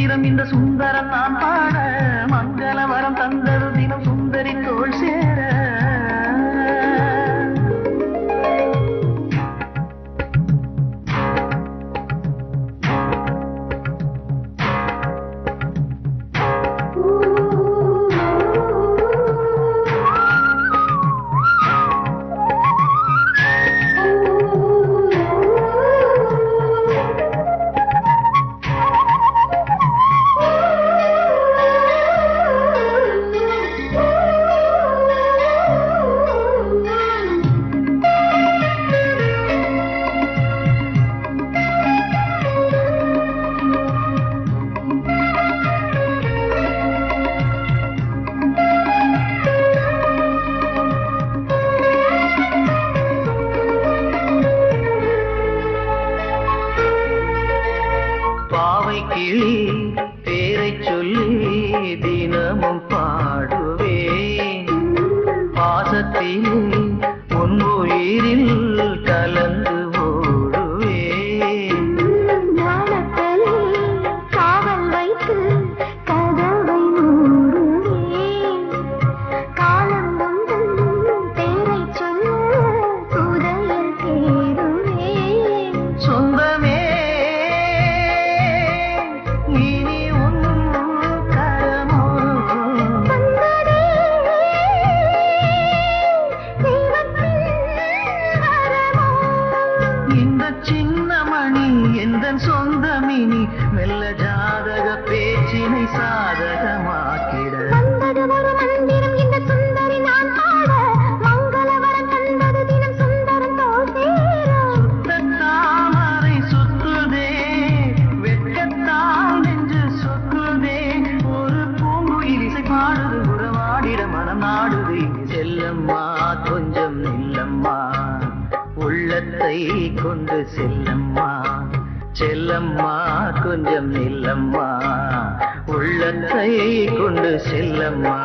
தினம் இந்த சுந்தரம் நான் பாட மங்களவரம் தந்தது தினம் சுந்தரி தோள் சேர கிளி பேரை சொல்லி தினமும் பாடுவேன் பாசத்திலே உன் உயிரில் கலந்து ஓடுவேன் காவல் வைத்து கதவை மூடுவேன் காலம் பேரை சொல்ல புதையல் தேடுவேன் சொந்தமே இந்த சின்ன மணி எந்தன் சொந்தமினி மெல்ல ஜாதக பேச்சினை சாதகமாக்கிட வந்தது ஒரு மந்திரம் இந்த சுந்தரி நான் பாட மங்களவரம் தந்தது தினம் சுந்தரம் தோள் சேர சுத்தத்தாமரை சுத்துதே வெட்கத்தால் நெஞ்சு சொக்குதே ஒரு பூங்குயில் இசை பாடுது உறவாடிட மனம் நாடுது இங்கு செல்லம்மா கொஞ்சம் நில்லம்மா உள்ளத்தை கொண்டு செல்லம்மா செல்லம்மா கொஞ்சம் நில்லம்மா உள்ளத்தை கொண்டு செல்லம்மா